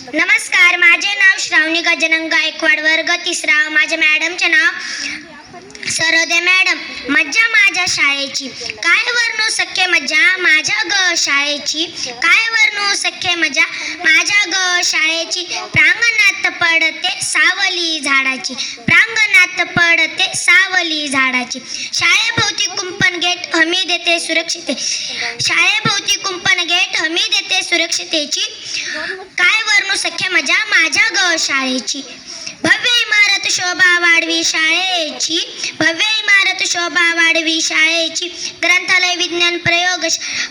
नमस्कार, माझे नाव श्रावणी गजानन गायकवाड, वर्ग 3. माझ्या मॅडमचे नाव सरोदे मॅडम. मज्जा माझ्या शाळेची, काय वर्णू सख्खे मज्जा माझ्या ग शाळेची, काय वर्णू सख्खे मजा माझ्या ग शाळेची. प्रांगणात पडते सावली झाडाची, प्रांगणात पडते सावली झाडाची. शाळेभोवती कुंपण गेट हमी देते सुरक्षिते, शाळेभोवती कुंपण गेट हमी देते सुरक्षितेची. काय वर्णू सख्खे मजा माझ्या ग शाळेची. भव्य इमारत शोभा वाढवी शाळेची, भव्य इमारत शोभा वाढवी शाळेची. ग्रंथालय, विज्ञान प्रयोग,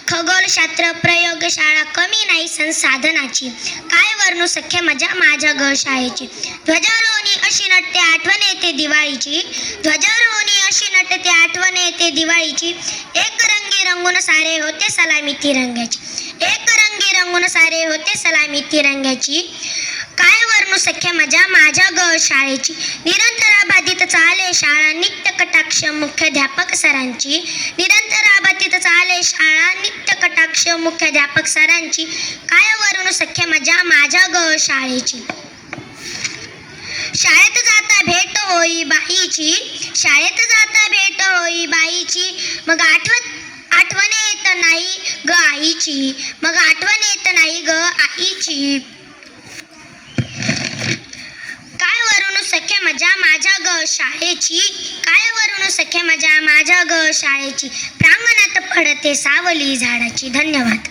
खगोलशास्त्र प्रयोगशाळा, कमी नाही संसाधनाची. काय वर्णू सख्खे मजा माझ्या ग शाळेची. ध्वजारोहणी अशी नटते आठवण येते दिवाळीची, ध्वजारोहणी अशी नटते आठवण येते दिवाळीची. एक रंगी रंगून सारे होते सलामी तिरंग्याची, एक रंगी रंगून सारे होते सलामी तिरंग्याची. काय वर्णू सख्खे मजा माझ्या ग शाळेची. निरंतर अबाधित चाले शाळा, नित्य कटाक्ष मुख्याध्यापक सरांची, निरंतर अबाधित चाले शाळा, नित्य कटाक्ष मुख्याध्यापक सरांची. काय वर्णू सख्खे मजा माझ्या ग शाळेची. शाळेत जाता भेट होई बाईची, शाळेत जाता भेट होई बाईची. मग आठवण येत नाही ग आईची, मग आठवण येत नाही ग आईची. काय वर्णू सख्खे मजा माझ्या ग शाळेची, काय वर्णू सख्खे मजा माझ्या ग शाळेची. प्रांगणात पडते सावली झाडाची. धन्यवाद.